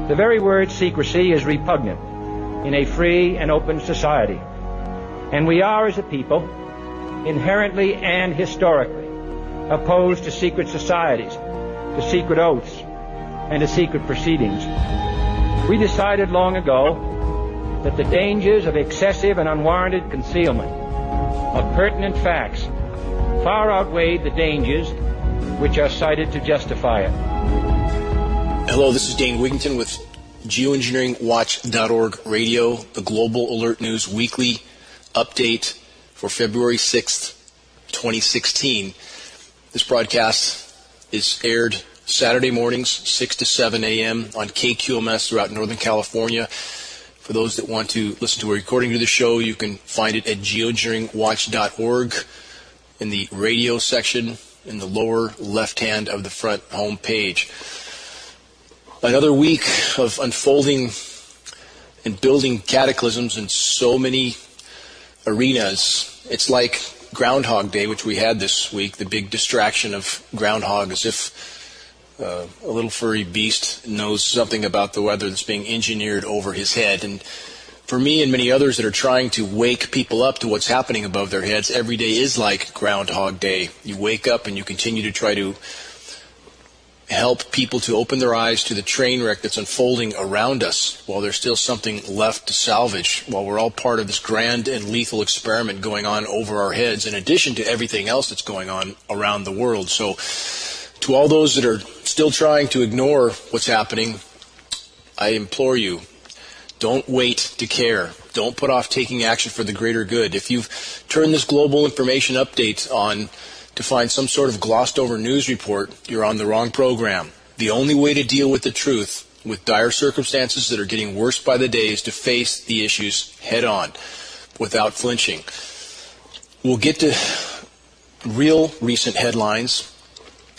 The very word secrecy is repugnant in a free and open society. And we are, as a people, inherently and historically opposed to secret societies, to secret oaths, and to secret proceedings. We decided long ago that the dangers of excessive and unwarranted concealment of pertinent facts far outweighed the dangers which are cited to justify it. Hello, this is Dane Wigington with GeoEngineeringWatch.org Radio, the Global Alert News Weekly Update for February 6th, 2016. This broadcast is aired Saturday mornings, 6 to 7 a.m. on KQMS throughout Northern California. For those that want to listen to a recording of the show, you can find it at GeoEngineeringWatch.org in the radio section in the lower left-hand of the front home page. Another week of unfolding and building cataclysms in so many arenas. It's like Groundhog Day, which we had this week, the big distraction of Groundhog, as if a little furry beast knows something about the weather that's being engineered over his head. And for me and many others that are trying to wake people up to what's happening above their heads, every day is like Groundhog Day. You wake up and you continue to try to help people to open their eyes to the train wreck that's unfolding around us while there's still something left to salvage, while we're all part of this grand and lethal experiment going on over our heads, in addition to everything else that's going on around the world. So to all those that are still trying to ignore what's happening, I implore you, don't wait to care. Don't put off taking action for the greater good. If you've turned this global information update on to find some sort of glossed over news report, you're on the wrong program. The only way to deal with the truth, with dire circumstances that are getting worse by the day, is to face the issues head on without flinching. We'll get to real recent headlines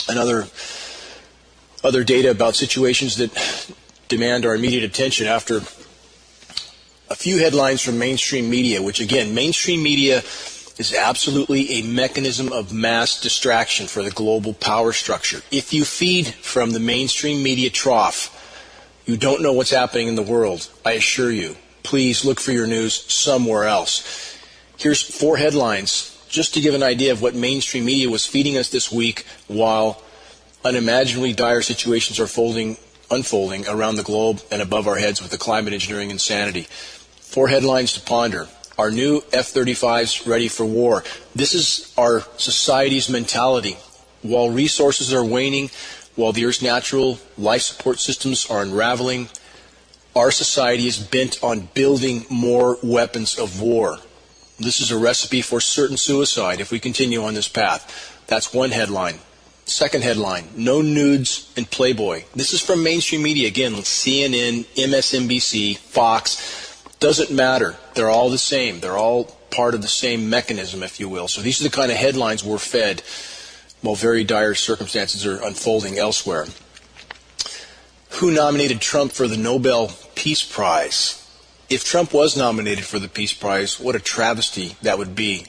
and other data about situations that demand our immediate attention after a few headlines from mainstream media, which again, mainstream media is absolutely a mechanism of mass distraction for the global power structure. If you feed from the mainstream media trough, you don't know what's happening in the world, I assure you. Please look for your news somewhere else. Here's 4 headlines, just to give an idea of what mainstream media was feeding us this week while unimaginably dire situations are unfolding around the globe and above our heads with the climate engineering insanity. 4 headlines to ponder. Our new F-35s ready for war. This is our society's mentality. While resources are waning, while the Earth's natural life support systems are unraveling, our society is bent on building more weapons of war. This is a recipe for certain suicide if we continue on this path. That's one headline. Second headline, no nudes in Playboy. This is from mainstream media. Again, CNN, MSNBC, Fox. Doesn't matter. They're all the same. They're all part of the same mechanism, if you will. So these are the kind of headlines we're fed while very dire circumstances are unfolding elsewhere. Who nominated Trump for the Nobel Peace Prize? If Trump was nominated for the Peace Prize, what a travesty that would be.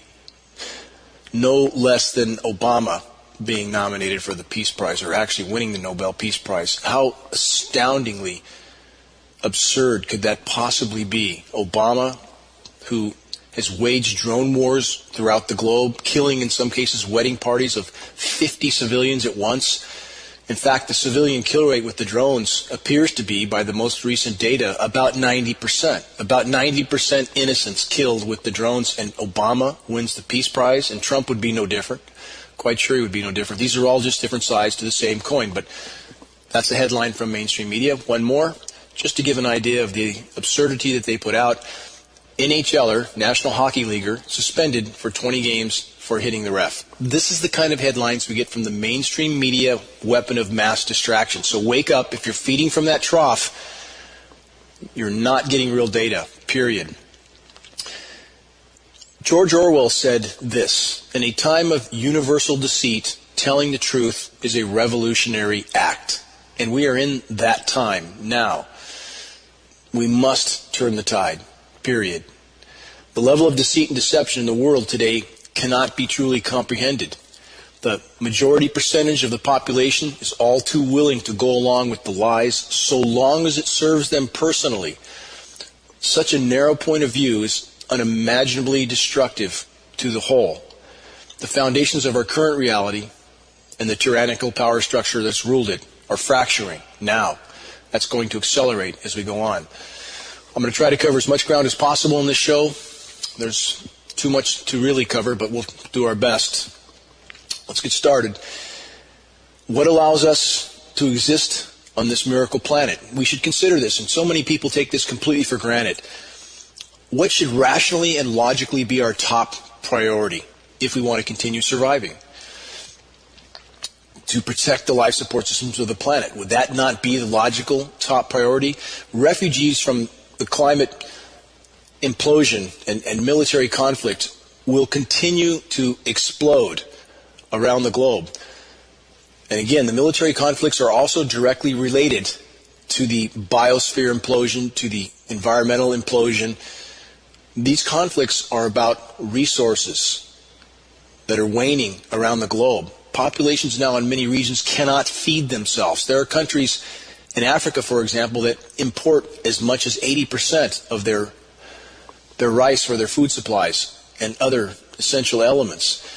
No less than Obama being nominated for the Peace Prize, or actually winning the Nobel Peace Prize. How astoundingly absurd could that possibly be? Obama, who has waged drone wars throughout the globe, killing in some cases wedding parties of 50 civilians at once. In fact, the civilian kill rate with the drones appears to be, by the most recent data, about 90%. About 90% innocents killed with the drones, and Obama wins the Peace Prize, and Trump would be no different. Quite sure he would be no different. These are all just different sides to the same coin, but that's a headline from mainstream media. One more, just to give an idea of the absurdity that they put out. NHLer, National Hockey Leaguer, suspended for 20 games for hitting the ref. This is the kind of headlines we get from the mainstream media weapon of mass distraction. So wake up. If you're feeding from that trough, you're not getting real data, period. George Orwell said this: in a time of universal deceit, telling the truth is a revolutionary act. And we are in that time now. We must turn the tide, period. The level of deceit and deception in the world today cannot be truly comprehended. The majority percentage of the population is all too willing to go along with the lies so long as it serves them personally. Such a narrow point of view is unimaginably destructive to the whole. The foundations of our current reality and the tyrannical power structure that's ruled it are fracturing now. That's going to accelerate as we go on. I'm going to try to cover as much ground as possible in this show. There's too much to really cover, but we'll do our best. Let's get started. What allows us to exist on this miracle planet? We should consider this, and so many people take this completely for granted. What should rationally and logically be our top priority if we want to continue surviving? To protect the life support systems of the planet. Would that not be the logical top priority? Refugees from the climate implosion and military conflict will continue to explode around the globe. And again, the military conflicts are also directly related to the biosphere implosion, to the environmental implosion. These conflicts are about resources that are waning around the globe. Populations now in many regions cannot feed themselves. There are countries in Africa, for example, that import as much as 80% of their rice for their food supplies and other essential elements.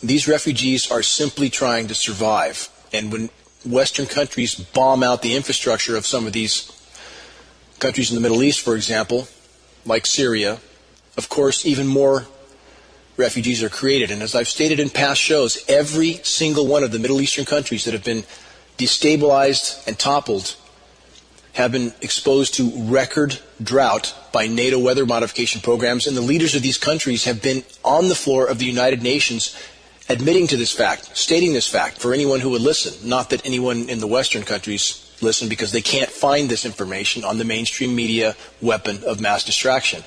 These refugees are simply trying to survive. And when Western countries bomb out the infrastructure of some of these countries in the Middle East, for example, like Syria, of course, even more refugees are created. And as I've stated in past shows, every single one of the Middle Eastern countries that have been destabilized and toppled have been exposed to record drought by NATO weather modification programs, and the leaders of these countries have been on the floor of the United Nations admitting to this fact, stating this fact for anyone who would listen. Not that anyone in the Western countries listen, because they can't find this information on the mainstream media weapon of mass distraction.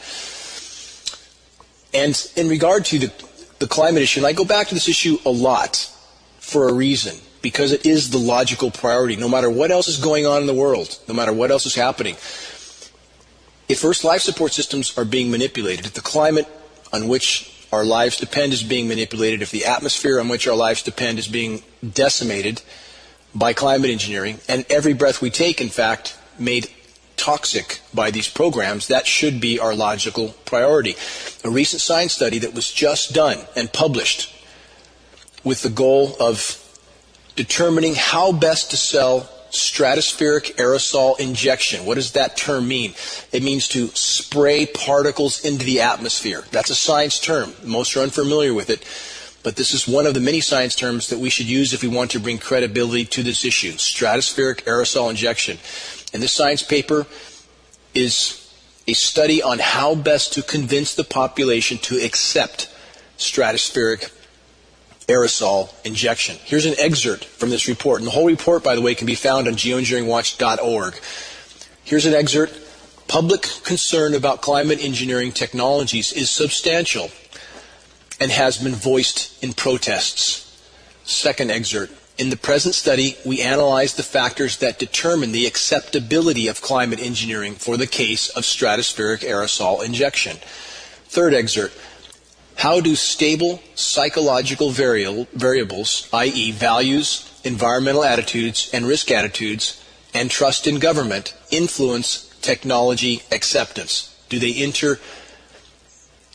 And in regard to the climate issue, and I go back to this issue a lot for a reason, because it is the logical priority. No matter what else is going on in the world, no matter what else is happening, if Earth's life support systems are being manipulated, if the climate on which our lives depend is being manipulated, if the atmosphere on which our lives depend is being decimated by climate engineering, and every breath we take, in fact, made toxic by these programs, that should be our logical priority. A recent science study that was just done and published with the goal of determining how best to sell stratospheric aerosol injection. What does that term mean? It means to spray particles into the atmosphere. That's a science term. Most are unfamiliar with it, but this is one of the many science terms that we should use if we want to bring credibility to this issue. Stratospheric aerosol injection. And this science paper is a study on how best to convince the population to accept stratospheric aerosol injection. Here's an excerpt from this report. And the whole report, by the way, can be found on geoengineeringwatch.org. Here's an excerpt. Public concern about climate engineering technologies is substantial and has been voiced in protests. Second excerpt. In the present study, we analyzed the factors that determine the acceptability of climate engineering for the case of stratospheric aerosol injection. Third excerpt. How do stable psychological variables, i.e. values, environmental attitudes, and risk attitudes, and trust in government, influence technology acceptance? Do they enter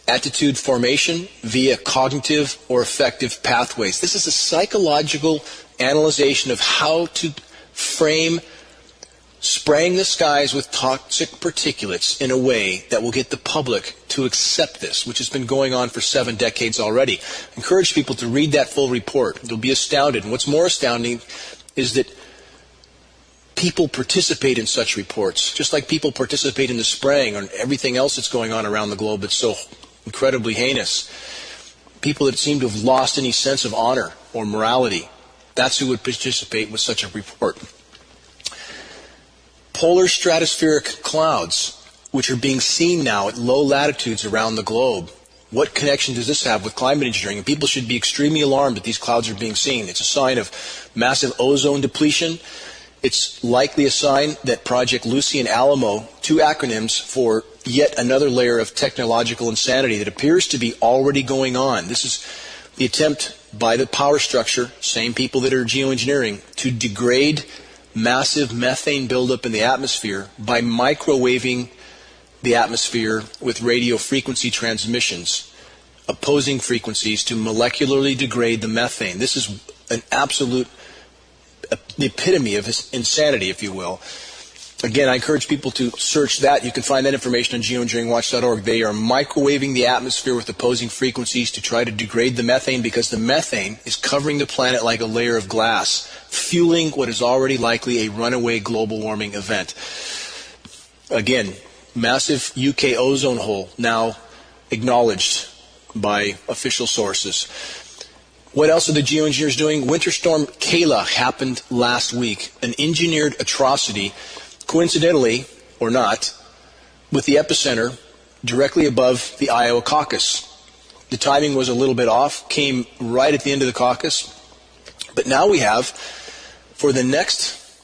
attitude formation via cognitive or affective pathways? This is a psychological analyzation of how to frame spraying the skies with toxic particulates in a way that will get the public to accept this, which has been going on for 7 decades already. I encourage people to read that full report. They'll be astounded. And what's more astounding is that people participate in such reports, just like people participate in the spraying or everything else that's going on around the globe that's so incredibly heinous. People that seem to have lost any sense of honor or morality, that's who would participate with such a report. Polar stratospheric clouds, which are being seen now at low latitudes around the globe. What connection does this have with climate engineering? And people should be extremely alarmed that these clouds are being seen. It's a sign of massive ozone depletion. It's likely a sign that Project Lucy and Alamo, 2 acronyms for yet another layer of technological insanity that appears to be already going on. This is the attempt by the power structure, same people that are geoengineering, to degrade massive methane buildup in the atmosphere by microwaving the atmosphere with radio frequency transmissions, opposing frequencies to molecularly degrade the methane. This is an absolute the epitome of insanity, if you will. Again, I encourage people to search that. You can find that information on geoengineeringwatch.org. They are microwaving the atmosphere with opposing frequencies to try to degrade the methane, because the methane is covering the planet like a layer of glass, fueling what is already likely a runaway global warming event. Again, massive UK ozone hole now acknowledged by official sources. What else are the geoengineers doing? Winter storm Kayla happened last week, an engineered atrocity, coincidentally or not, with the epicenter directly above the Iowa caucus. The timing was a little bit off, came right at the end of the caucus. But now we have, for the next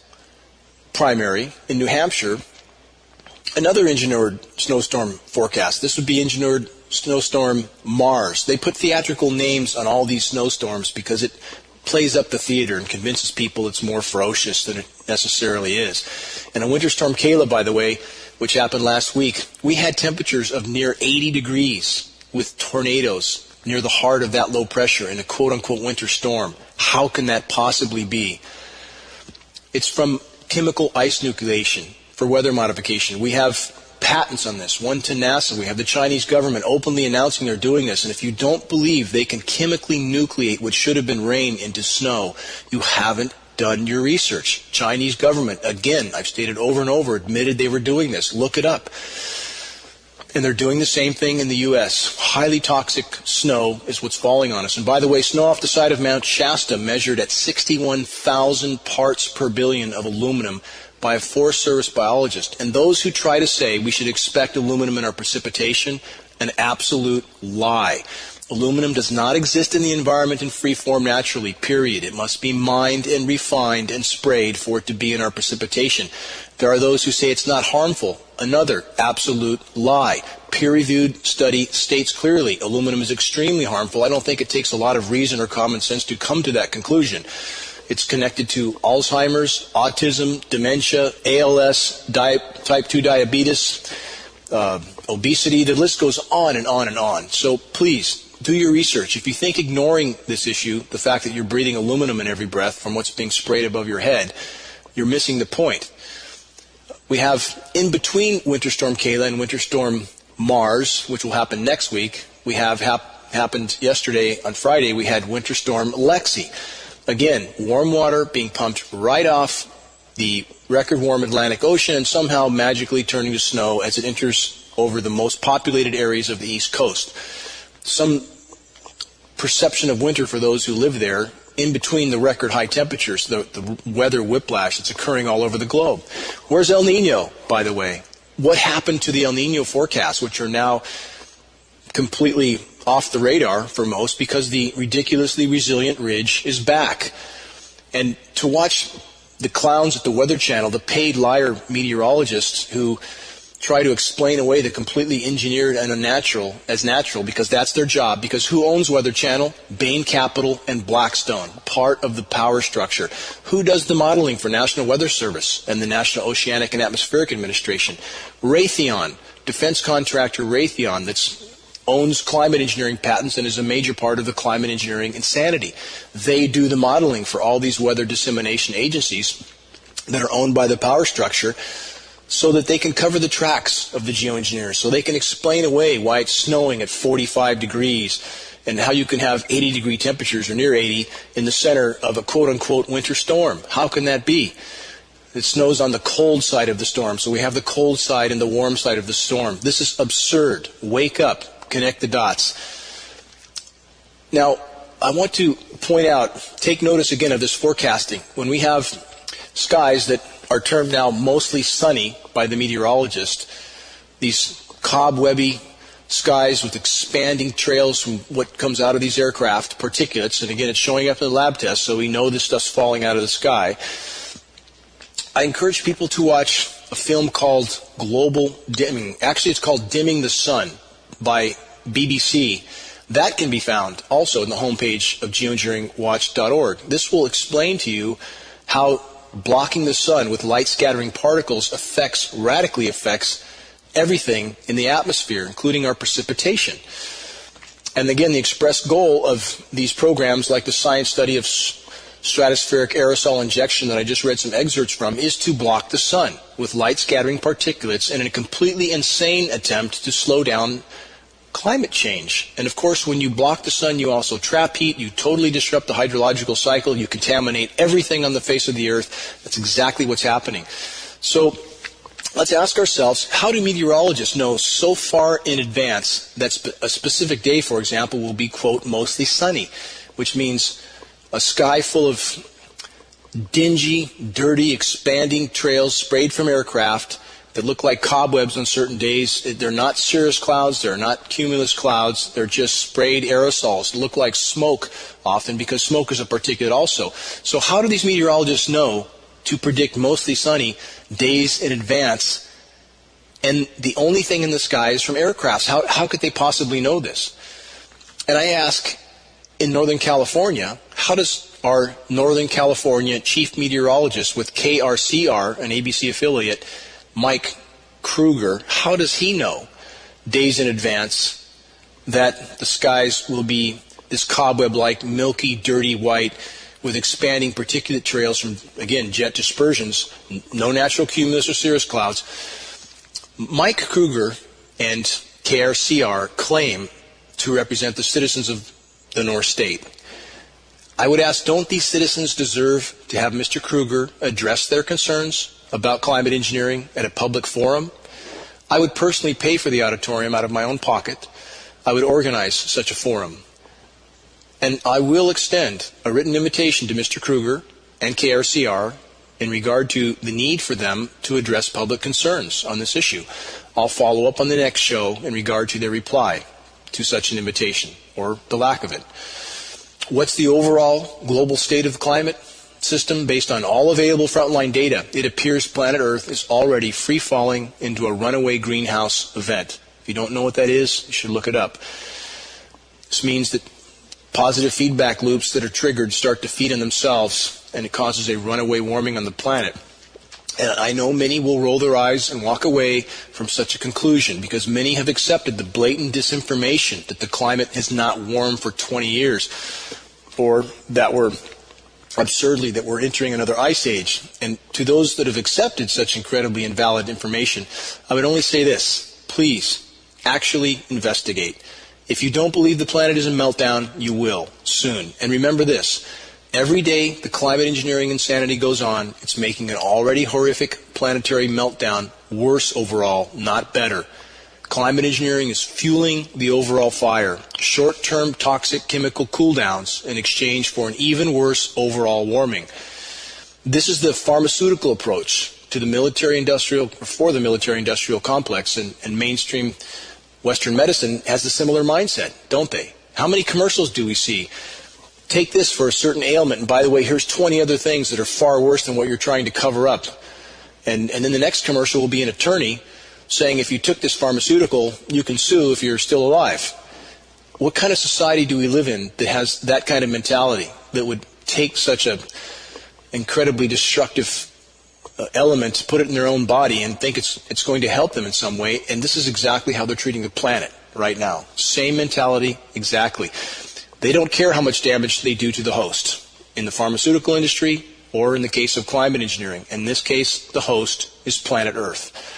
primary in New Hampshire, another engineered snowstorm forecast. This would be engineered snowstorm Mars. They put theatrical names on all these snowstorms because it plays up the theater and convinces people it's more ferocious than it necessarily is. And a winter storm Kayla, by the way, which happened last week, we had temperatures of near 80 degrees with tornadoes near the heart of that low pressure in a quote-unquote winter storm. How can that possibly be? It's from chemical ice nucleation for weather modification. We have patents on this, one to NASA. We have the Chinese government openly announcing they're doing this. And if you don't believe they can chemically nucleate what should have been rain into snow, you haven't done your research. Chinese government, again, I've stated over and over, admitted they were doing this. Look it up. And they're doing the same thing in the U.S. Highly toxic snow is what's falling on us. And by the way, snow off the side of Mount Shasta measured at 61,000 parts per billion of aluminum by a Forest Service biologist. And those who try to say we should expect aluminum in our precipitation, an absolute lie. Aluminum does not exist in the environment in free form naturally, period. It must be mined and refined and sprayed for it to be in our precipitation. There are those who say it's not harmful. Another absolute lie. Peer-reviewed study states clearly aluminum is extremely harmful. I don't think it takes a lot of reason or common sense to come to that conclusion. It's connected to Alzheimer's, autism, dementia, ALS, type 2 diabetes, obesity. The list goes on and on and on. So please, do your research. If you think ignoring this issue, the fact that you're breathing aluminum in every breath from what's being sprayed above your head, you're missing the point. We have, in between Winter Storm Kayla and Winter Storm Mars, which will happen next week, we have happened yesterday on Friday, we had Winter Storm Lexi. Again, warm water being pumped right off the record warm Atlantic Ocean and somehow magically turning to snow as it enters over the most populated areas of the East Coast. Some perception of winter for those who live there in between the record high temperatures, the weather whiplash that's occurring all over the globe. Where's El Nino, by the way? What happened to the El Nino forecasts, which are now completely off the radar for most because the ridiculously resilient ridge is back? And to watch the clowns at the Weather Channel, the paid liar meteorologists who try to explain away the completely engineered and unnatural as natural because that's their job. Because who owns Weather Channel? Bain Capital and Blackstone, part of the power structure. Who does the modeling for National Weather Service and the National Oceanic and Atmospheric Administration? Raytheon, defense contractor Raytheon, that owns climate engineering patents and is a major part of the climate engineering insanity. They do the modeling for all these weather dissemination agencies that are owned by the power structure, so that they can cover the tracks of the geoengineers, so they can explain away why it's snowing at 45 degrees and how you can have 80-degree temperatures or near 80 in the center of a quote-unquote winter storm. How can that be? It snows on the cold side of the storm, so we have the cold side and the warm side of the storm. This is absurd. Wake up. Connect the dots. Now, I want to point out, take notice again of this forecasting. When we have skies that are termed now mostly sunny by the meteorologist, these cobwebby skies with expanding trails from what comes out of these aircraft, particulates, and again, it's showing up in the lab test, so we know this stuff's falling out of the sky. I encourage people to watch a film called Global Dimming. Actually, it's called Dimming the Sun by BBC. That can be found also in the homepage of geoengineeringwatch.org. This will explain to you how blocking the sun with light-scattering particles radically affects everything in the atmosphere, including our precipitation. And again, the express goal of these programs, like the science study of stratospheric aerosol injection that I just read some excerpts from, is to block the sun with light-scattering particulates in a completely insane attempt to slow down climate change. And of course, when you block the sun, you also trap heat, you totally disrupt the hydrological cycle, you contaminate everything on the face of the earth. That's exactly what's happening. So let's ask ourselves, how do meteorologists know so far in advance that a specific day, for example, will be, quote, mostly sunny, which means a sky full of dingy, dirty, expanding trails sprayed from aircraft that look like cobwebs on certain days. They're not cirrus clouds, they're not cumulus clouds, they're just sprayed aerosols. They look like smoke often because smoke is a particulate also. So how do these meteorologists know to predict mostly sunny days in advance? And the only thing in the sky is from aircrafts. How could they possibly know this? And I ask, in Northern California, how does our Northern California chief meteorologist with KRCR, an ABC affiliate, Mike Kruger, how does he know days in advance that the skies will be this cobweb-like, milky, dirty white with expanding particulate trails from, again, jet dispersions, no natural cumulus or cirrus clouds? Mike Kruger and KRCR claim to represent the citizens of the North State. I would ask, don't these citizens deserve to have Mr. Kruger address their concerns about climate engineering at a public forum? I would personally pay for the auditorium out of my own pocket. I would organize such a forum. And I will extend a written invitation to Mr. Kruger and KRCR in regard to the need for them to address public concerns on this issue. I'll follow up on the next show in regard to their reply to such an invitation, or the lack of it. What's the overall global state of the climate system based on all available frontline data? It appears planet Earth is already free-falling into a runaway greenhouse event. If you don't know what that is, you should look it up. This means that positive feedback loops that are triggered start to feed on themselves, and it causes a runaway warming on the planet. And I know many will roll their eyes and walk away from such a conclusion because many have accepted the blatant disinformation that the climate has not warmed for 20 years, or that we're absurdly that we're entering another ice age. And to those that have accepted such incredibly invalid information, I would only say this: please actually investigate. If you don't believe the planet is in meltdown, you will soon. And remember this: every day the climate engineering insanity goes on, it's making an already horrific planetary meltdown worse overall, not better. Climate engineering is fueling the overall fire. Short-term toxic chemical cooldowns in exchange for an even worse overall warming. This is the pharmaceutical approach to the military-industrial, for the military-industrial complex, and mainstream Western medicine has a similar mindset, don't they? How many commercials do we see? Take this for a certain ailment, and by the way, here's 20 other things that are far worse than what you're trying to cover up. And then the next commercial will be an attorney saying if you took this pharmaceutical, you can sue if you're still alive. What kind of society do we live in that has that kind of mentality, that would take such an incredibly destructive element, put it in their own body, and think it's going to help them in some way? And this is exactly how they're treating the planet right now. Same mentality, exactly. They don't care how much damage they do to the host in the pharmaceutical industry or in the case of climate engineering. In this case, the host is planet Earth.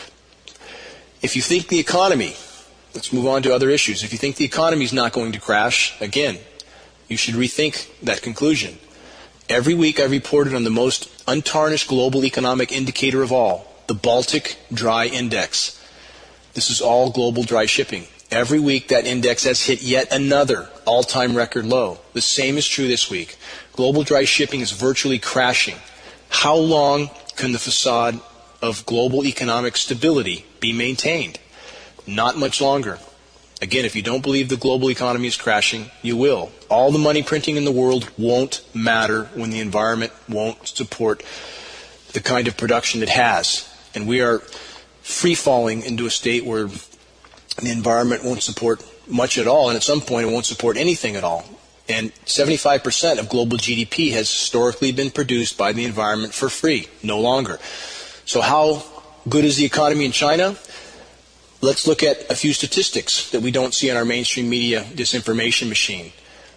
If you think the economy, let's move on to other issues. If you think the economy is not going to crash, again, you should rethink that conclusion. Every week I reported on the most untarnished global economic indicator of all, the Baltic Dry Index. This is all global dry shipping. Every week that index has hit yet another all-time record low. The same is true this week. Global dry shipping is virtually crashing. How long can the facade of global economic stability be maintained? Not much longer. Again, if you don't believe the global economy is crashing, you will. All the money printing in the world won't matter when the environment won't support the kind of production it has. And we are free-falling into a state where the environment won't support much at all, and at some point it won't support anything at all. And 75% of global GDP has historically been produced by the environment for free, no longer. So how good is the economy in China? Let's look at a few statistics that we don't see in our mainstream media disinformation machine.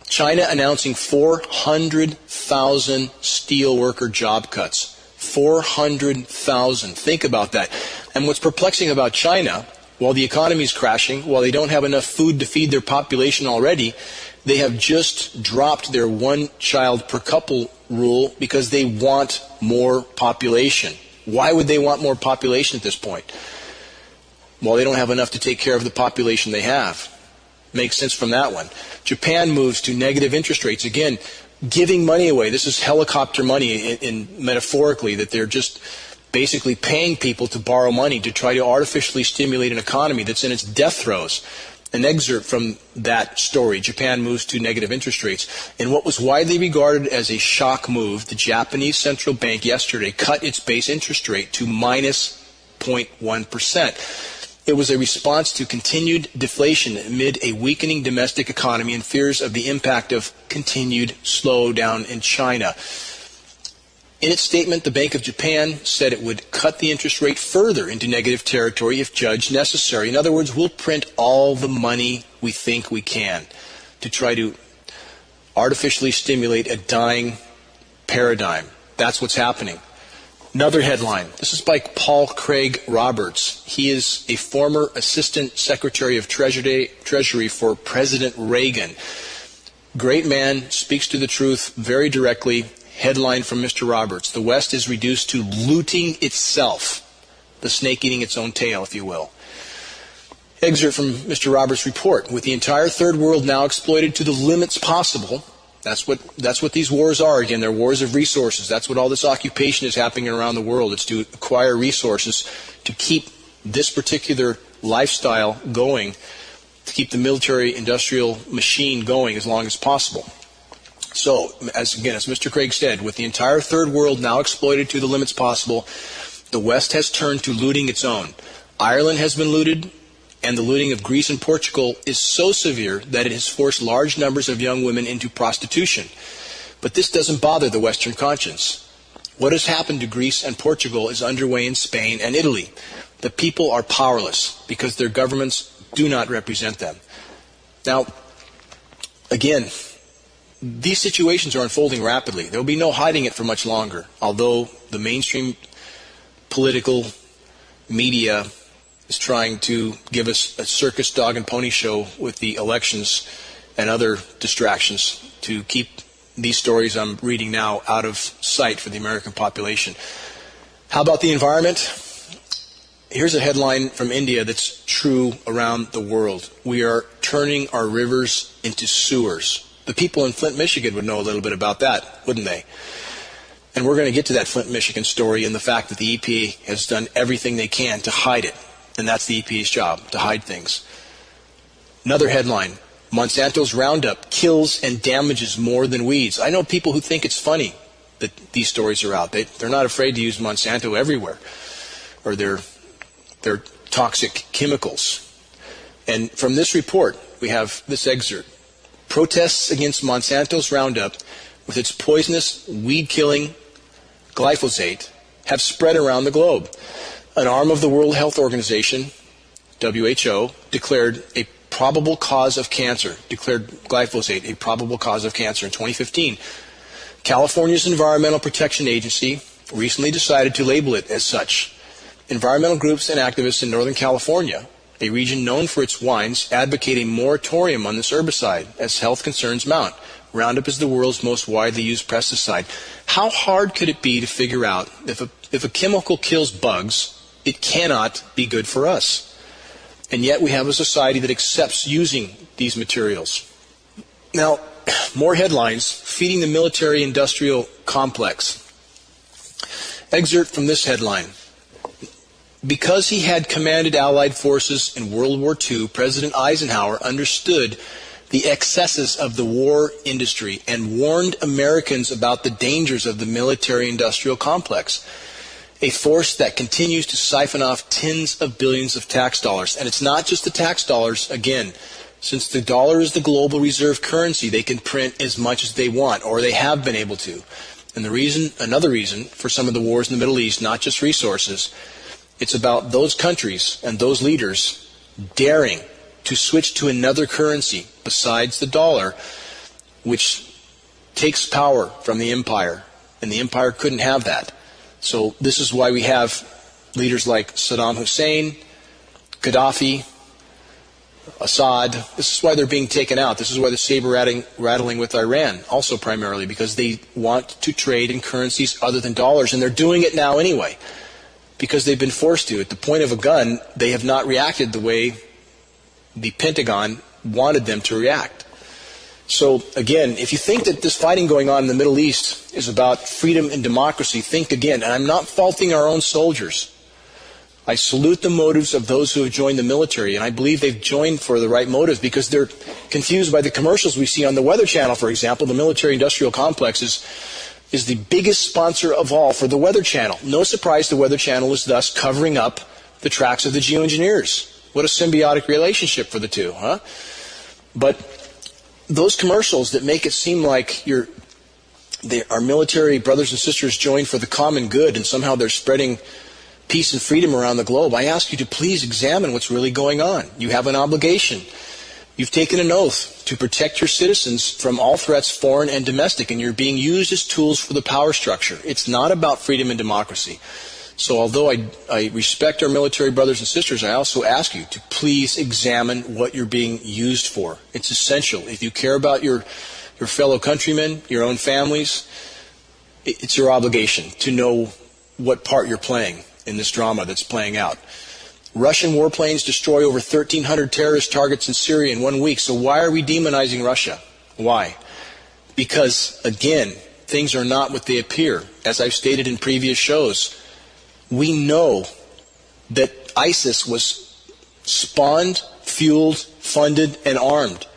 China announcing 400,000 steel worker job cuts. 400,000. Think about that. And what's perplexing about China, while the economy is crashing, while they don't have enough food to feed their population already, they have just dropped their one-child per couple rule because they want more population. Why would they want more population at this point? Well, they don't have enough to take care of the population they have. Makes sense from that one. Japan moves to negative interest rates. Again, giving money away. This is helicopter money in metaphorically, that they're just basically paying people to borrow money to try to artificially stimulate an economy that's in its death throes. An excerpt from that story. Japan moves to negative interest rates. In what was widely regarded as a shock move, the Japanese central bank yesterday cut its base interest rate to minus 0.1%. It was a response to continued deflation amid a weakening domestic economy and fears of the impact of continued slowdown in China. In its statement, the Bank of Japan said it would cut the interest rate further into negative territory if judged necessary. In other words, we'll print all the money we think we can to try to artificially stimulate a dying paradigm. That's what's happening. Another headline. This is by Paul Craig Roberts. He is a former Assistant Secretary of Treasury for President Reagan. Great man, speaks to the truth very directly. Headline from Mr. Roberts. The West is reduced to looting itself. The snake eating its own tail, if you will. Excerpt from Mr. Roberts' report. With the entire third world now exploited to the limits possible, that's what these wars are. Again, they're wars of resources. That's what all this occupation is happening around the world. It's to acquire resources to keep this particular lifestyle going, to keep the military-industrial machine going as long as possible. So, as Mr. Craig said, with the entire third world now exploited to the limits possible, the West has turned to looting its own. Ireland has been looted, and the looting of Greece and Portugal is so severe that it has forced large numbers of young women into prostitution. But this doesn't bother the Western conscience. What has happened to Greece and Portugal is underway in Spain and Italy. The people are powerless because their governments do not represent them. Now, again, these situations are unfolding rapidly. There will be no hiding it for much longer, although the mainstream political media is trying to give us a circus dog and pony show with the elections and other distractions to keep these stories I'm reading now out of sight for the American population. How about the environment? Here's a headline from India that's true around the world. We are turning our rivers into sewers. The people in Flint, Michigan would know a little bit about that, wouldn't they? And we're going to get to that Flint, Michigan story and the fact that the EPA has done everything they can to hide it. And that's the EPA's job, to hide things. Another headline, Monsanto's Roundup kills and damages more than weeds. I know people who think it's funny that these stories are out. They're not afraid to use Monsanto everywhere, or their toxic chemicals. And from this report, we have this excerpt. Protests against Monsanto's Roundup with its poisonous, weed-killing glyphosate have spread around the globe. An arm of the World Health Organization, WHO, declared glyphosate a probable cause of cancer in 2015. California's Environmental Protection Agency recently decided to label it as such. Environmental groups and activists in Northern California, a region known for its wines, advocate a moratorium on this herbicide as health concerns mount. Roundup is the world's most widely used pesticide. How hard could it be to figure out if a chemical kills bugs, it cannot be good for us? And yet we have a society that accepts using these materials. Now, more headlines, feeding the military-industrial complex. Excerpt from this headline. Because he had commanded Allied forces in World War II, President Eisenhower understood the excesses of the war industry and warned Americans about the dangers of the military-industrial complex, a force that continues to siphon off tens of billions of tax dollars. And it's not just the tax dollars. Again, Since the dollar is the global reserve currency, they can print as much as they want, or they have been able to. And another reason for some of the wars in the Middle East, not just resources, it's about those countries and those leaders daring to switch to another currency besides the dollar, which takes power from the empire. And the empire couldn't have that. So this is why we have leaders like Saddam Hussein, Gaddafi, Assad. This is why they're being taken out. This is why the saber rattling with Iran, also primarily because they want to trade in currencies other than dollars, and they're doing it now anyway because they've been forced to. At the point of a gun, they have not reacted the way the Pentagon wanted them to react. So again, if you think that this fighting going on in the Middle East is about freedom and democracy, think again. And I'm not faulting our own soldiers. I salute the motives of those who have joined the military, and I believe they've joined for the right motives because they're confused by the commercials we see on the Weather Channel, for example. The military-industrial complex is the biggest sponsor of all for the Weather Channel. No surprise the Weather Channel is thus covering up the tracks of the geoengineers. What a symbiotic relationship for the two, huh? But those commercials that make it seem like our military brothers and sisters joined for the common good and somehow they're spreading peace and freedom around the globe, I ask you to please examine what's really going on. You have an obligation. You've taken an oath to protect your citizens from all threats, foreign and domestic, and you're being used as tools for the power structure. It's not about freedom and democracy. So although I respect our military brothers and sisters, I also ask you to please examine what you're being used for. It's essential. If you care about your fellow countrymen, your own families, it's your obligation to know what part you're playing in this drama that's playing out. Russian warplanes destroy over 1,300 terrorist targets in Syria in 1 week. So why are we demonizing Russia? Why? Because, again, things are not what they appear. As I've stated in previous shows, we know that ISIS was spawned, fueled, funded, and armed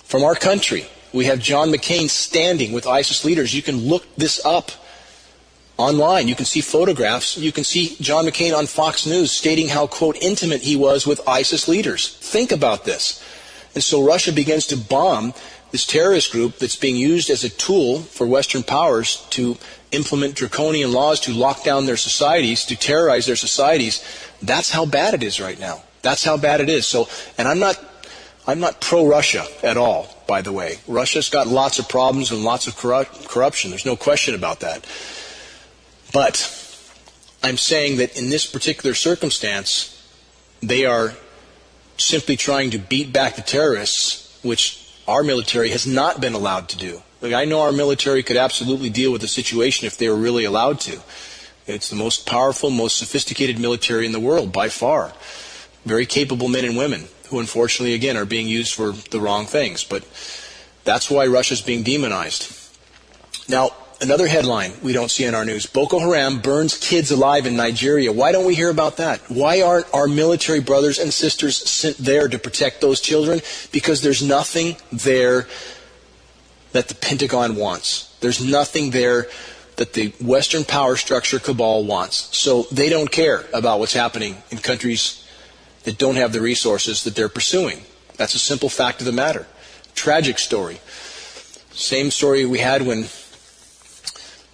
from our country. We have John McCain standing with ISIS leaders. You can look this up online. You can see photographs. You can see John McCain on Fox News stating how, quote, intimate he was with ISIS leaders. Think about this. And so Russia begins to bomb this terrorist group that's being used as a tool for Western powers to implement draconian laws to lock down their societies, to terrorize their societies. That's how bad it is right now. That's how bad it is. So, and I'm not pro-Russia at all, by the way. Russia's got lots of problems and lots of corruption. There's no question about that. But I'm saying that in this particular circumstance, they are simply trying to beat back the terrorists, which our military has not been allowed to do. Like, I know our military could absolutely deal with the situation if they were really allowed to. It's the most powerful, most sophisticated military in the world, by far. Very capable men and women who, unfortunately, again, are being used for the wrong things. But that's why Russia's being demonized. Now, another headline we don't see in our news. Boko Haram burns kids alive in Nigeria. Why don't we hear about that? Why aren't our military brothers and sisters sent there to protect those children? Because there's nothing there that the Pentagon wants. There's nothing there that the Western power structure cabal wants. So they don't care about what's happening in countries that don't have the resources that they're pursuing. That's a simple fact of the matter. Tragic story. Same story we had when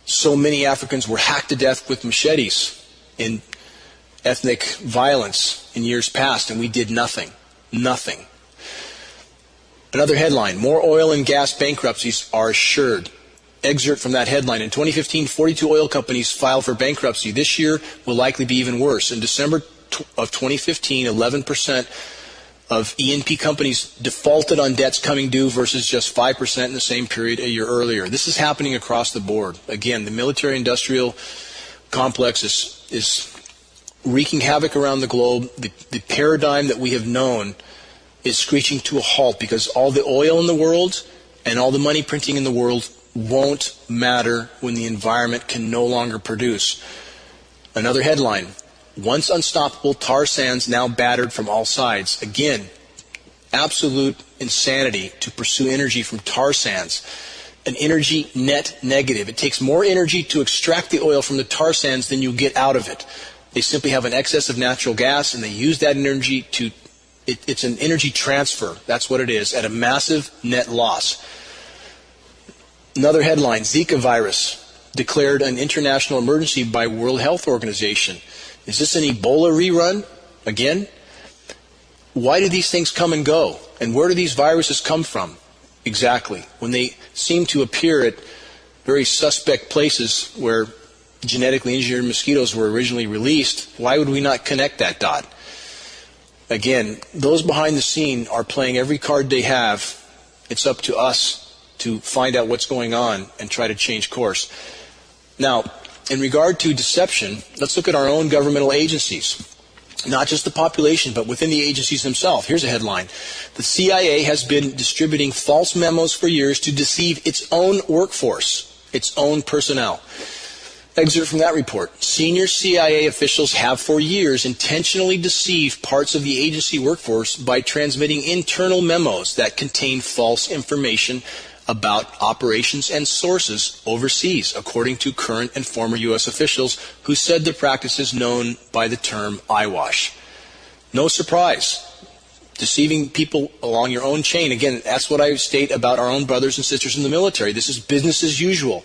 so many Africans were hacked to death with machetes in ethnic violence in years past, and we did nothing. Nothing. Another headline, more oil and gas bankruptcies are assured. Excerpt from that headline. In 2015, 42 oil companies filed for bankruptcy. This year will likely be even worse. In December of 2015, 11% of E&P companies defaulted on debts coming due versus just 5% in the same period a year earlier. This is happening across the board. Again, the military-industrial complex is wreaking havoc around the globe. The paradigm that we have known is screeching to a halt because all the oil in the world and all the money printing in the world won't matter when the environment can no longer produce. Another headline, once unstoppable tar sands now battered from all sides. Again, absolute insanity to pursue energy from tar sands. An energy net negative. It takes more energy to extract the oil from the tar sands than you get out of it. They simply have an excess of natural gas and they use that energy to It's an energy transfer. That's what it is, at a massive net loss. Another headline, Zika virus declared an international emergency by World Health Organization. Is this an Ebola rerun again? Why do these things come and go? And where do these viruses come from? Exactly. When they seem to appear at very suspect places where genetically engineered mosquitoes were originally released, why would we not connect that dot? Again, those behind the scene are playing every card they have. It's up to us to find out what's going on and try to change course. Now, in regard to deception, let's look at our own governmental agencies. Not just the population, but within the agencies themselves. Here's a headline. The CIA has been distributing false memos for years to deceive its own workforce, its own personnel. Excerpt from that report. Senior CIA officials have for years intentionally deceived parts of the agency workforce by transmitting internal memos that contain false information about operations and sources overseas, according to current and former U.S. officials who said the practice is known by the term eyewash. No surprise. Deceiving people along your own chain. Again, that's what I state about our own brothers and sisters in the military. This is business as usual,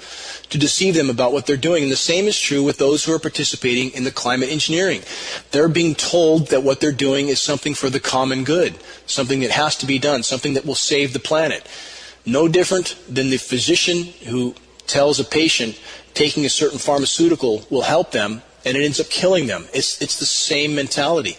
to deceive them about what they're doing. And the same is true with those who are participating in the climate engineering. They're being told that what they're doing is something for the common good, something that has to be done, something that will save the planet. No different than the physician who tells a patient taking a certain pharmaceutical will help them, and it ends up killing them. It's the same mentality.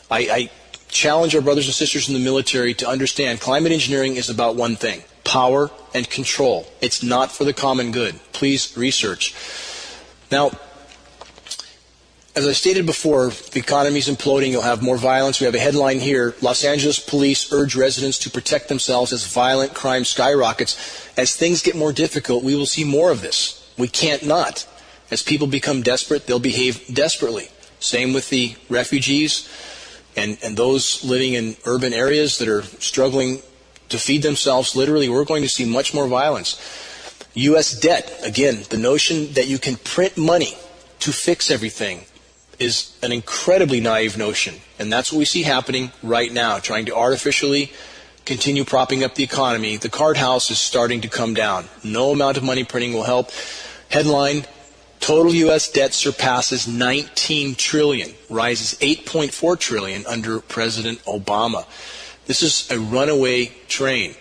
I challenge our brothers and sisters in the military to understand climate engineering is about one thing: power and control. It's not for the common good. Please research. Now, as I stated before, the economy is imploding. You'll have more violence. We have a headline here. Los Angeles police urge residents to protect themselves as violent crime skyrockets. As things get more difficult, we will see more of this. We can't not. As people become desperate, they'll behave desperately. Same with the refugees and those living in urban areas that are struggling to feed themselves. Literally, we're going to see much more violence. U.S. debt, again, the notion that you can print money to fix everything is an incredibly naive notion. And that's what we see happening right now, trying to artificially continue propping up the economy. The card house is starting to come down. No amount of money printing will help. Headline, total U.S. debt surpasses $19 trillion, rises $8.4 trillion under President Obama. This is a runaway train.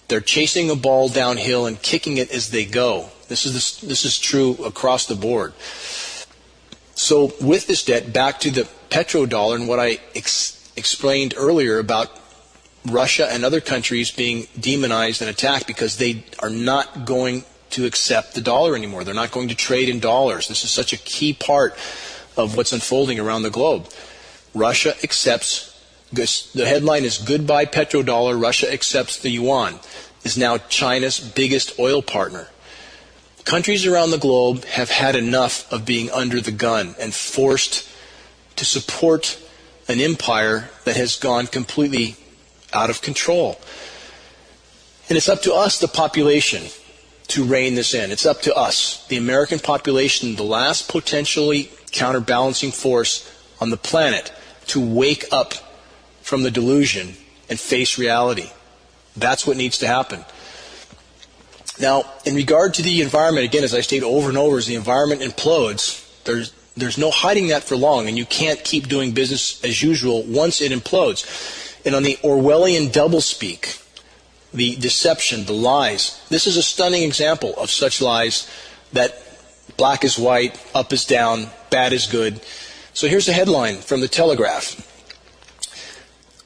They're chasing a ball downhill and kicking it as they go. This is true across the board. So with this debt, back to the petrodollar and what I explained earlier about Russia and other countries being demonized and attacked because they are not going to accept the dollar anymore. They're not going to trade in dollars. This is such a key part of what's unfolding around the globe. Russia accepts, the headline is goodbye petrodollar, Russia accepts the yuan, is now China's biggest oil partner. Countries around the globe have had enough of being under the gun and forced to support an empire that has gone completely out of control. And it's up to us, the population, to rein this in. It's up to us, the American population, the last potentially counterbalancing force on the planet, to wake up from the delusion and face reality. That's what needs to happen. Now, in regard to the environment, again, as I state over and over, as the environment implodes, there's no hiding that for long, and you can't keep doing business as usual once it implodes. And on the Orwellian doublespeak, the deception, the lies, this is a stunning example of such lies that black is white, up is down, bad is good. So here's a headline from the Telegraph.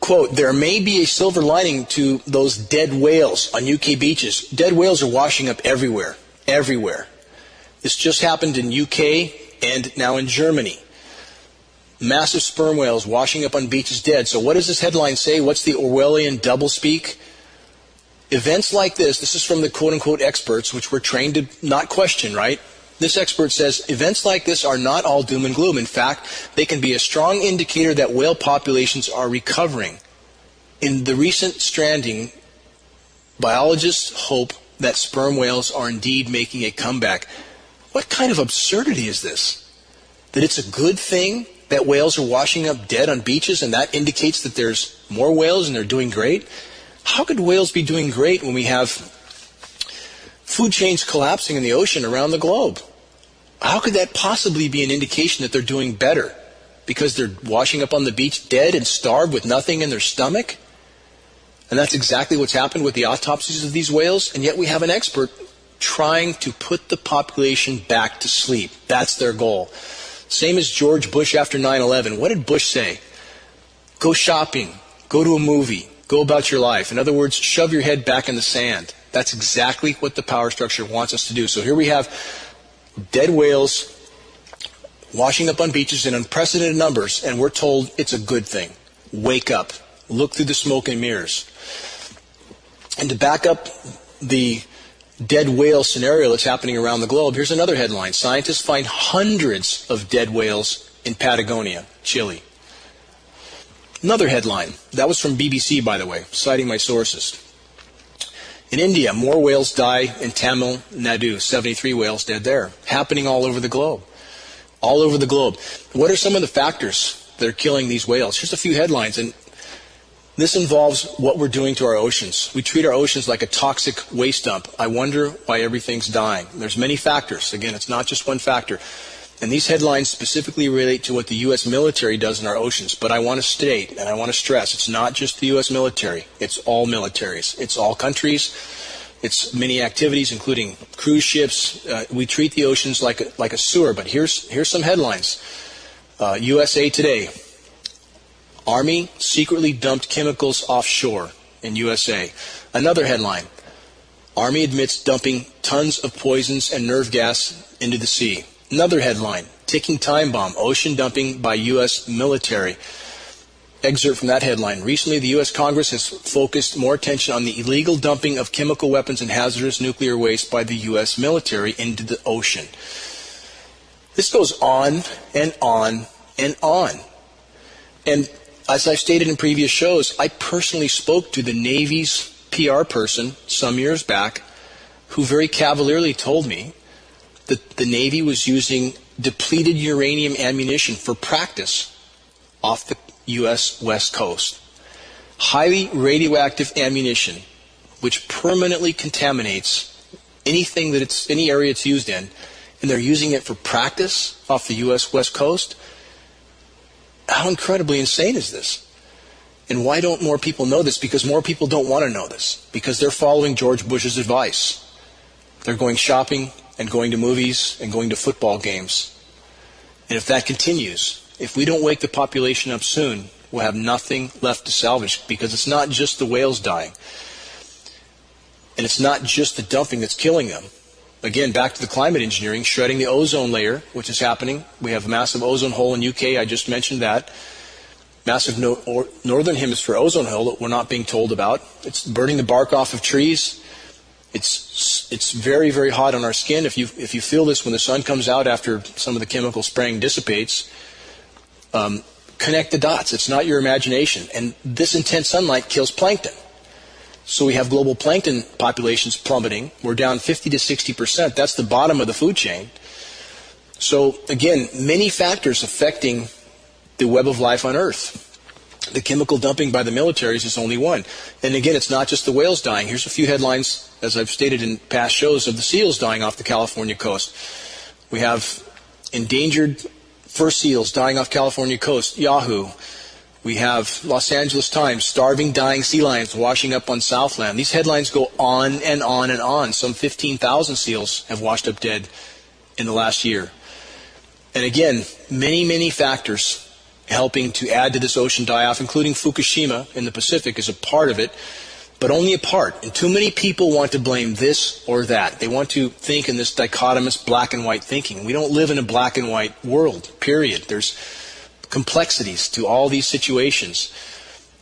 Quote, there may be a silver lining to those dead whales on UK beaches. Dead whales are washing up everywhere, everywhere. This just happened in UK and now in Germany. Massive sperm whales washing up on beaches dead. So what does this headline say? What's the Orwellian doublespeak? Events like this is from the quote-unquote experts, which we're trained to not question, right? This expert says events like this are not all doom and gloom. In fact, they can be a strong indicator that whale populations are recovering. In the recent stranding, biologists hope that sperm whales are indeed making a comeback. What kind of absurdity is this? That it's a good thing that whales are washing up dead on beaches and that indicates that there's more whales and they're doing great? How could whales be doing great when we have food chains collapsing in the ocean around the globe? How could that possibly be an indication that they're doing better? Because they're washing up on the beach dead and starved with nothing in their stomach? And that's exactly what's happened with the autopsies of these whales. And yet we have an expert trying to put the population back to sleep. That's their goal. Same as George Bush after 9/11. What did Bush say? Go shopping. Go to a movie. Go about your life. In other words, shove your head back in the sand. That's exactly what the power structure wants us to do. So here we have dead whales washing up on beaches in unprecedented numbers, and we're told it's a good thing. Wake up. Look through the smoke and mirrors. And to back up the dead whale scenario that's happening around the globe, here's another headline. Scientists find hundreds of dead whales in Patagonia, Chile. Another headline. That was from BBC, by the way, citing my sources. In India, more whales die in Tamil Nadu. 73 whales dead there. Happening all over the globe. All over the globe. What are some of the factors that are killing these whales? Here's a few headlines, and this involves what we're doing to our oceans. We treat our oceans like a toxic waste dump. I wonder why everything's dying. There's many factors. Again, it's not just one factor. And these headlines specifically relate to what the U.S. military does in our oceans. But I want to state, and I want to stress, it's not just the U.S. military. It's all militaries. It's all countries. It's many activities, including cruise ships. We treat the oceans like a sewer. But here's some headlines. USA Today. Army secretly dumped chemicals offshore in USA. Another headline. Army admits dumping tons of poisons and nerve gas into the sea. Another headline. Ticking time bomb. Ocean dumping by U.S. military. Excerpt from that headline. Recently, the U.S. Congress has focused more attention on the illegal dumping of chemical weapons and hazardous nuclear waste by the U.S. military into the ocean. This goes on and on and on. And as I've stated in previous shows, I personally spoke to the Navy's PR person some years back who very cavalierly told me that the Navy was using depleted uranium ammunition for practice off the U.S. West Coast. Highly radioactive ammunition, which permanently contaminates any area it's used in, and they're using it for practice off the U.S. West Coast. How incredibly insane is this? And why don't more people know this? Because more people don't want to know this. Because they're following George Bush's advice. They're going shopping and going to movies and going to football games. And if that continues, if we don't wake the population up soon, we'll have nothing left to salvage, because it's not just the whales dying. And it's not just the dumping that's killing them. Again, back to the climate engineering, shredding the ozone layer, which is happening. We have a massive ozone hole in UK. I just mentioned that. Massive northern hemisphere ozone hole that we're not being told about. It's burning the bark off of trees. It's very, very hot on our skin. If you feel this when the sun comes out after some of the chemical spraying dissipates, connect the dots. It's not your imagination. And this intense sunlight kills plankton. So we have global plankton populations plummeting. We're down 50 to 60%. That's the bottom of the food chain. So again, many factors affecting the web of life on Earth. The chemical dumping by the militaries is only one. And again, it's not just the whales dying. Here's a few headlines, as I've stated in past shows, of the seals dying off the California coast. We have endangered fur seals dying off California coast, Yahoo. We have Los Angeles Times, starving, dying sea lions washing up on Southland. These headlines go on and on and on. Some 15,000 seals have washed up dead in the last year. And again, many, many factors helping to add to this ocean die-off, including Fukushima in the Pacific is a part of it, but only a part. And too many people want to blame this or that. They want to think in this dichotomous black and white thinking. We don't live in a black and white world, period. There's complexities to all these situations.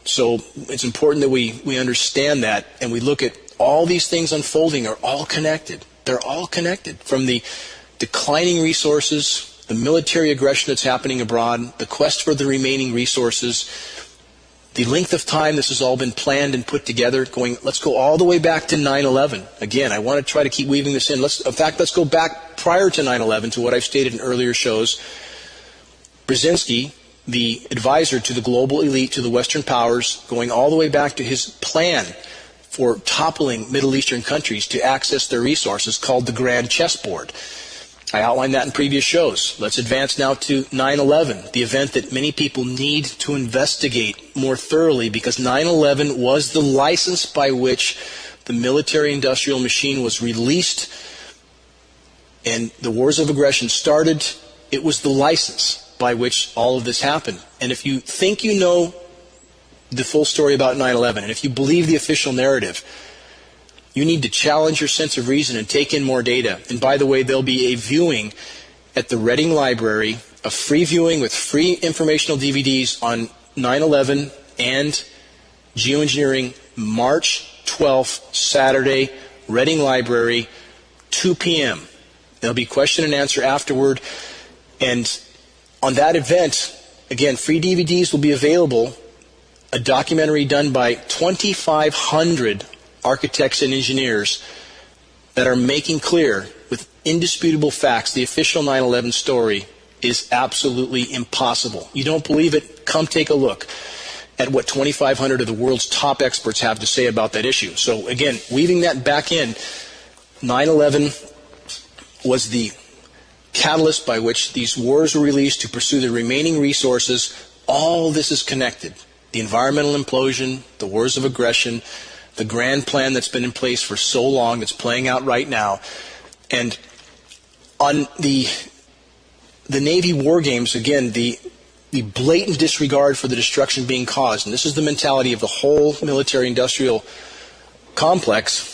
So it's important that we understand that, and we look at all these things unfolding are all connected. They're all connected. From the declining resources, the military aggression that's happening abroad, the quest for the remaining resources, the length of time this has all been planned and put together, let's go all the way back to 9/11. Again, I want to try to keep weaving this in. Let's go back prior to 9/11 to what I've stated in earlier shows. Brzezinski, the advisor to the global elite, to the Western powers, going all the way back to his plan for toppling Middle Eastern countries to access their resources, called the Grand Chessboard. I outlined that in previous shows. Let's advance now to 9/11, the event that many people need to investigate more thoroughly, because 9/11 was the license by which the military-industrial machine was released and the wars of aggression started. It was the license by which all of this happened. And if you think you know the full story about 9/11, and if you believe the official narrative, you need to challenge your sense of reason and take in more data. And by the way, there'll be a viewing at the Reading Library, a free viewing with free informational DVDs on 9/11 and GeoEngineering, March 12th, Saturday, Reading Library, 2 p.m. There'll be question and answer afterward. And on that event, again, free DVDs will be available. A documentary done by 2,500 architects and engineers that are making clear with indisputable facts the official 9/11 story is absolutely impossible. You don't believe it? Come take a look at what 2,500 of the world's top experts have to say about that issue. So again, weaving that back in, 9/11 was the catalyst by which these wars were released to pursue the remaining resources. All this is connected. The environmental implosion, the wars of aggression, the grand plan that's been in place for so long, that's playing out right now. And on the Navy war games, again, the blatant disregard for the destruction being caused, and this is the mentality of the whole military-industrial complex.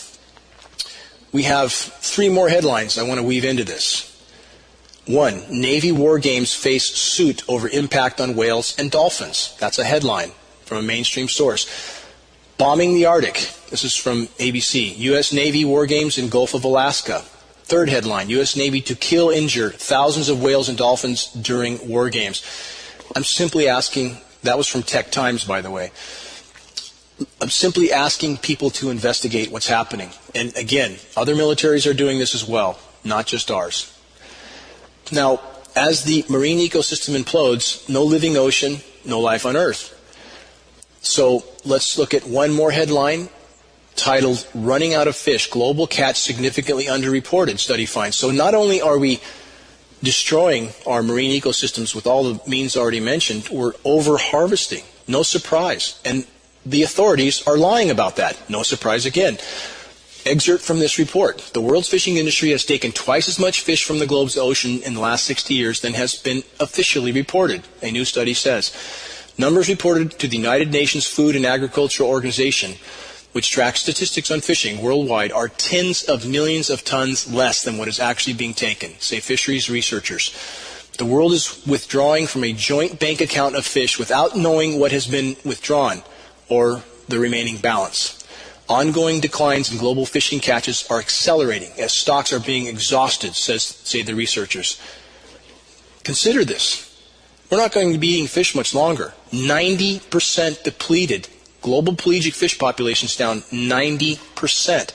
We have three more headlines I want to weave into this. 1, Navy war games face suit over impact on whales and dolphins. That's a headline from a mainstream source. Bombing the Arctic. This is from ABC. U.S. Navy war games in Gulf of Alaska. Third headline, U.S. Navy to kill, injure thousands of whales and dolphins during war games. I'm simply asking, that was from Tech Times, by the way. I'm simply asking people to investigate what's happening. And again, other militaries are doing this as well, not just ours. Now, as the marine ecosystem implodes, no living ocean, no life on Earth. So let's look at one more headline titled, Running Out of Fish, Global Catch Significantly Underreported, Study Finds. So not only are we destroying our marine ecosystems with all the means already mentioned, we're over-harvesting. No surprise. And the authorities are lying about that. No surprise again. Excerpt from this report. The world's fishing industry has taken twice as much fish from the globe's ocean in the last 60 years than has been officially reported, a new study says. Numbers reported to the United Nations Food and Agricultural Organization, which tracks statistics on fishing worldwide, are tens of millions of tons less than what is actually being taken, say fisheries researchers. The world is withdrawing from a joint bank account of fish without knowing what has been withdrawn or the remaining balance. Ongoing declines in global fishing catches are accelerating as stocks are being exhausted, say the researchers. Consider this. We're not going to be eating fish much longer. 90% depleted. Global pelagic fish population's down 90%.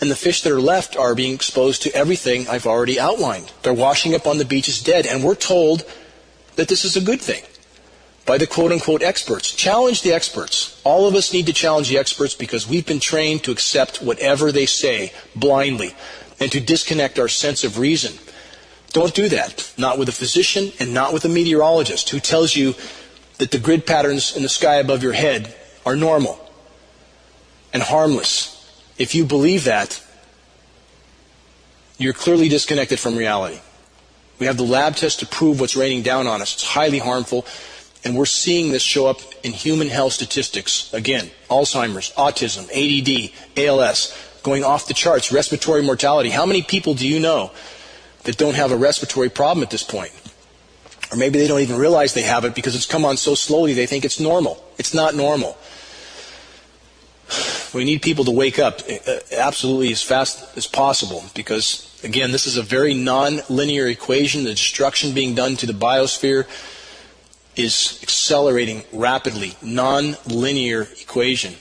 And the fish that are left are being exposed to everything I've already outlined. They're washing up on the beaches dead, and we're told that this is a good thing by the quote-unquote experts. Challenge the experts. All of us need to challenge the experts because we've been trained to accept whatever they say blindly and to disconnect our sense of reason. Don't do that. Not with a physician and not with a meteorologist who tells you that the grid patterns in the sky above your head are normal and harmless. If you believe that, you're clearly disconnected from reality. We have the lab test to prove what's raining down on us. It's highly harmful. And we're seeing this show up in human health statistics. Again, Alzheimer's, autism, ADD, ALS, going off the charts, respiratory mortality. How many people do you know that don't have a respiratory problem at this point? Or maybe they don't even realize they have it because it's come on so slowly they think it's normal. It's not normal. We need people to wake up absolutely as fast as possible because, again, this is a very non-linear equation. The destruction being done to the biosphere is accelerating rapidly. Non-linear equation.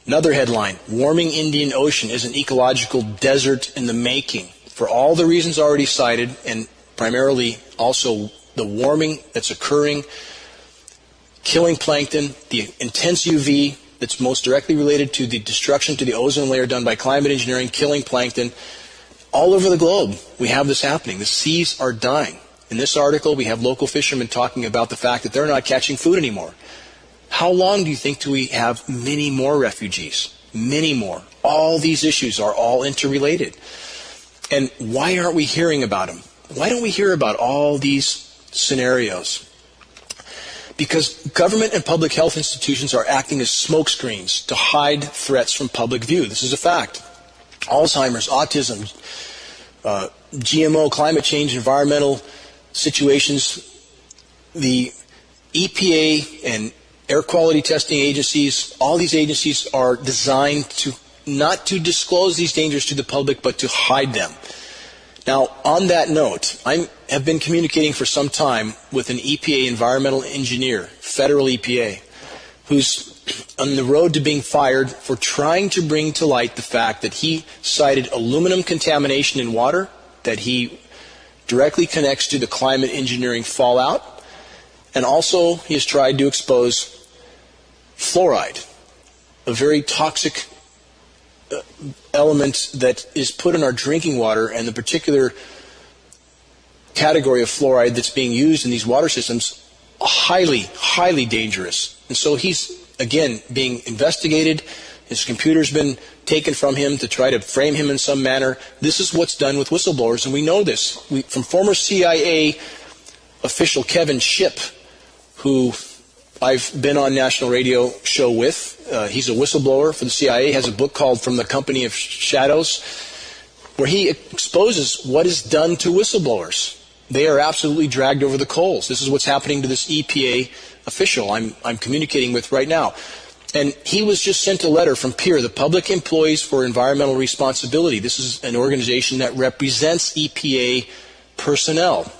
Another headline, warming Indian Ocean is an ecological desert in the making. For all the reasons already cited, and primarily also the warming that's occurring, killing plankton, the intense UV that's most directly related to the destruction to the ozone layer done by climate engineering, killing plankton. All over the globe, we have this happening. The seas are dying. In this article, we have local fishermen talking about the fact that they're not catching food anymore. How long do you think do we have many more refugees? Many more. All these issues are all interrelated. And why aren't we hearing about them? Why don't we hear about all these scenarios? Because government and public health institutions are acting as smokescreens to hide threats from public view. This is a fact. Alzheimer's, autism, GMO, climate change, environmental situations, the EPA and air quality testing agencies, all these agencies are designed to not to disclose these dangers to the public, but to hide them. Now, on that note, I have been communicating for some time with an EPA environmental engineer, federal EPA, who's on the road to being fired for trying to bring to light the fact that he cited aluminum contamination in water that he directly connects to the climate engineering fallout, and also he has tried to expose fluoride, a very toxic element that is put in our drinking water, and the particular category of fluoride that's being used in these water systems, highly, highly dangerous. And so he's, again, being investigated. His computer's been taken from him to try to frame him in some manner. This is what's done with whistleblowers, and we know this. From former CIA official Kevin Shipp, who I've been on national radio show with. He's a whistleblower for the CIA, has a book called From the Company of Shadows, where he exposes what is done to whistleblowers. They are absolutely dragged over the coals. This is what's happening to this EPA official I'm communicating with right now. And he was just sent a letter from PEER, the Public Employees for Environmental Responsibility. This is an organization that represents EPA personnel.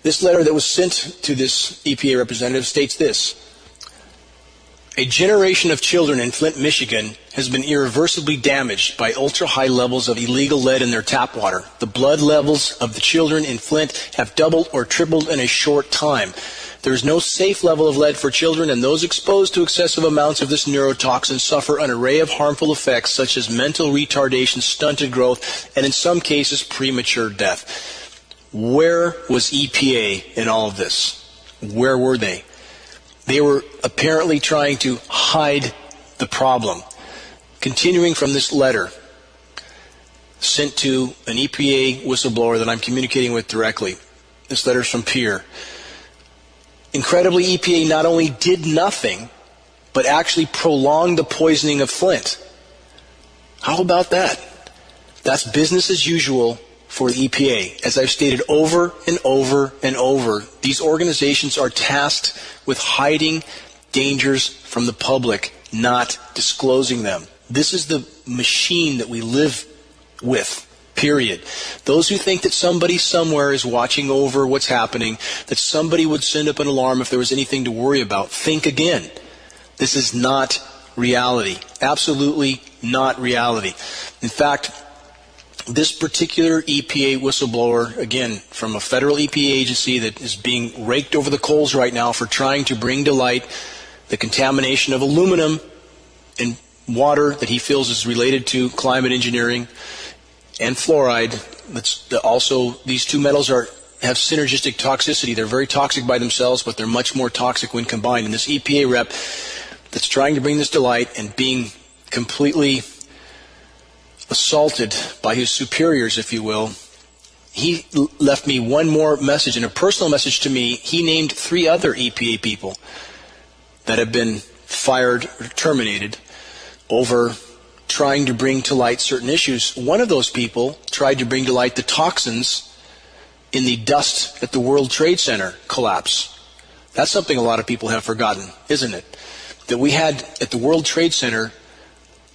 This letter that was sent to this EPA representative states this: a generation of children in Flint, Michigan has been irreversibly damaged by ultra-high levels of illegal lead in their tap water. The blood levels of the children in Flint have doubled or tripled in a short time. There is no safe level of lead for children, and those exposed to excessive amounts of this neurotoxin suffer an array of harmful effects such as mental retardation, stunted growth, and in some cases premature death. Where was EPA in all of this? Where were they? They were apparently trying to hide the problem. Continuing from this letter sent to an EPA whistleblower that I'm communicating with directly. This letter is from PEER. Incredibly, EPA not only did nothing, but actually prolonged the poisoning of Flint. How about that? That's business as usual for the EPA. As I've stated over and over and over, these organizations are tasked with hiding dangers from the public, not disclosing them. This is the machine that we live with, period. Those who think that somebody somewhere is watching over what's happening, that somebody would send up an alarm if there was anything to worry about, think again. This is not reality. Absolutely not reality. In fact, this particular EPA whistleblower, again, from a federal EPA agency that is being raked over the coals right now for trying to bring to light the contamination of aluminum in water that he feels is related to climate engineering, and fluoride. That's also, these two metals have synergistic toxicity. They're very toxic by themselves, but they're much more toxic when combined. And this EPA rep that's trying to bring this to light and being completely assaulted by his superiors, if you will, he left me one more message, and a personal message to me. He named 3 other EPA people that have been fired or terminated over trying to bring to light certain issues. One of those people tried to bring to light the toxins in the dust at the World Trade Center collapse. That's something a lot of people have forgotten, isn't it? That we had at the World Trade Center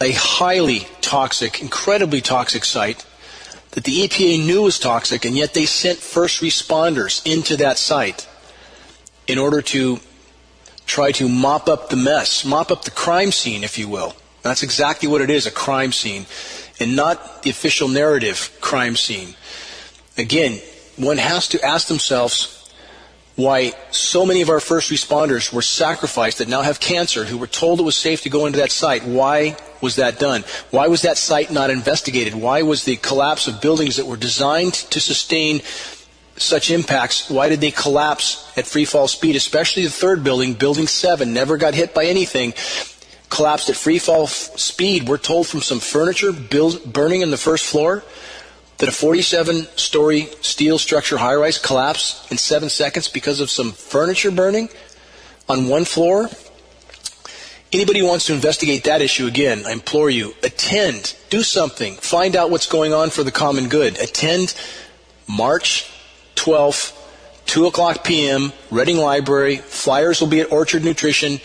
a highly toxic, incredibly toxic site that the EPA knew was toxic, and yet they sent first responders into that site in order to try to mop up the mess, mop up the crime scene, if you will. That's exactly what it is, a crime scene, and not the official narrative crime scene. Again, one has to ask themselves, why so many of our first responders were sacrificed that now have cancer, who were told it was safe to go into that site. Why was that done? Why was that site not investigated? Why was the collapse of buildings that were designed to sustain such impacts, why did they collapse at free fall speed? Especially the third building, Building 7, never got hit by anything, collapsed at free fall speed. We're told from some furniture burning in the first floor that a 47-story steel structure high-rise collapsed in 7 seconds because of some furniture burning on one floor. Anybody who wants to investigate that issue, again, I implore you, attend, do something, find out what's going on for the common good. Attend March 12th, 2 o'clock p.m., Reading Library. Flyers will be at Orchard Nutrition.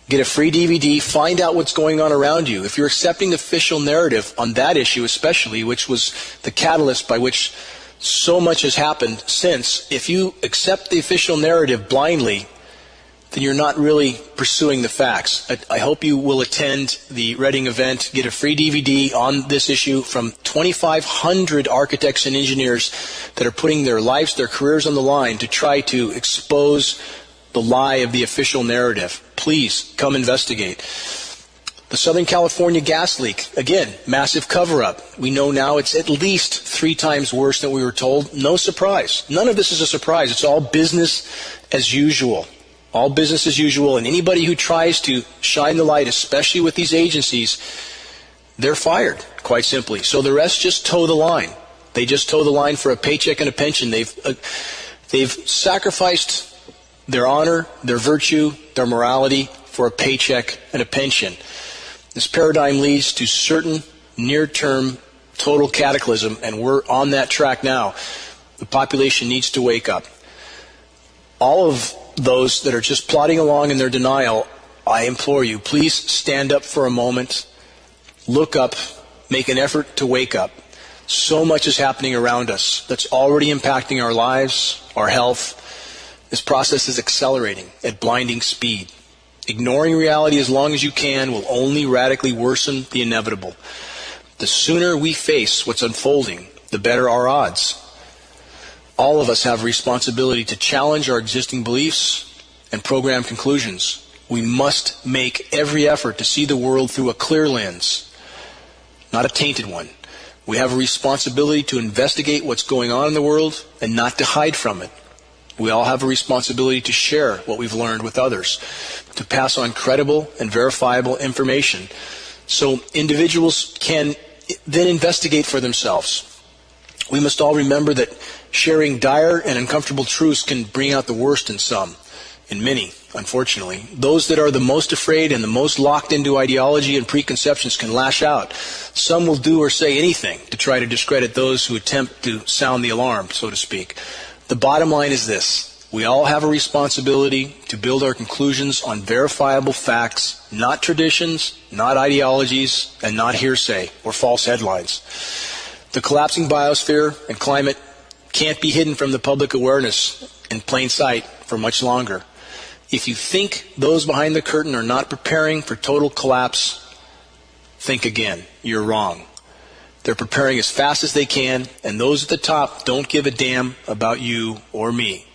Get a free DVD. Find out what's going on around you. If you're accepting the official narrative on that issue especially, which was the catalyst by which so much has happened since, if you accept the official narrative blindly, then you're not really pursuing the facts. I hope you will attend the Reading event, get a free DVD on this issue from 2,500 architects and engineers that are putting their lives, their careers on the line to try to expose the lie of the official narrative. Please come investigate. The Southern California gas leak, again, massive cover-up. We know now it's at least 3 times worse than we were told. No surprise. None of this is a surprise. It's all business as usual. All business as usual, and anybody who tries to shine the light, especially with these agencies, they're fired, quite simply. So the rest just toe the line. They just toe the line for a paycheck and a pension. They've sacrificed their honor, their virtue, their morality for a paycheck and a pension. This paradigm leads to certain near-term total cataclysm, and we're on that track now. The population needs to wake up. All of those that are just plodding along in their denial, I implore you, please stand up for a moment, look up, make an effort to wake up. So much is happening around us that's already impacting our lives, our health. This process is accelerating at blinding speed. Ignoring reality as long as you can will only radically worsen the inevitable. The sooner we face what's unfolding, the better our odds. All of us have a responsibility to challenge our existing beliefs and program conclusions. We must make every effort to see the world through a clear lens, not a tainted one. We have a responsibility to investigate what's going on in the world and not to hide from it. We all have a responsibility to share what we've learned with others, to pass on credible and verifiable information so individuals can then investigate for themselves. We must all remember that sharing dire and uncomfortable truths can bring out the worst in some, in many, unfortunately. Those that are the most afraid and the most locked into ideology and preconceptions can lash out. Some will do or say anything to try to discredit those who attempt to sound the alarm, so to speak. The bottom line is this. We all have a responsibility to build our conclusions on verifiable facts, not traditions, not ideologies, and not hearsay or false headlines. The collapsing biosphere and climate can't be hidden from the public awareness in plain sight for much longer. If you think those behind the curtain are not preparing for total collapse, think again. You're wrong. They're preparing as fast as they can, and those at the top don't give a damn about you or me.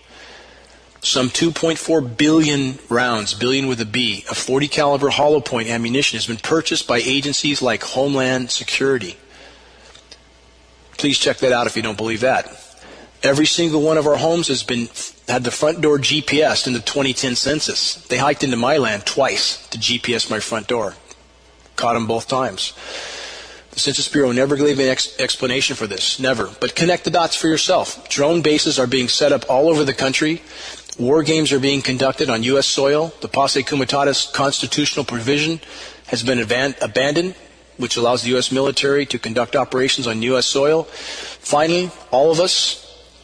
Some 2.4 billion rounds, billion with a B, of 40 caliber hollow point ammunition has been purchased by agencies like Homeland Security. Please check that out if you don't believe that. Every single one of our homes has had the front door GPSed in the 2010 census. They hiked into my land twice to GPS my front door. Caught them both times. The Census Bureau never gave an explanation for this. Never. But connect the dots for yourself. Drone bases are being set up all over the country. War games are being conducted on U.S. soil. The Posse Comitatus constitutional provision has been abandoned, which allows the U.S. military to conduct operations on U.S. soil. Finally, all of us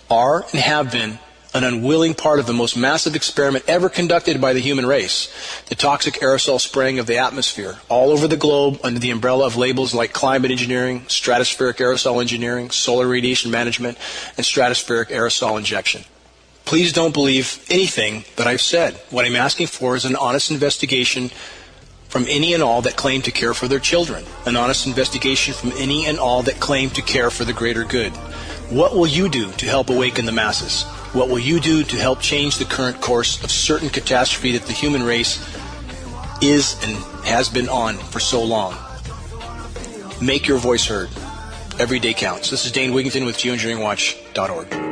are and have been an unwilling part of the most massive experiment ever conducted by the human race, the toxic aerosol spraying of the atmosphere all over the globe under the umbrella of labels like climate engineering, stratospheric aerosol engineering, solar radiation management, and stratospheric aerosol injection. Please don't believe anything that I've said. What I'm asking for is an honest investigation from any and all that claim to care for their children, an honest investigation from any and all that claim to care for the greater good. What will you do to help awaken the masses? What will you do to help change the current course of certain catastrophe that the human race is and has been on for so long? Make your voice heard. Every day counts. This is Dane Wigington with GeoEngineeringWatch.org.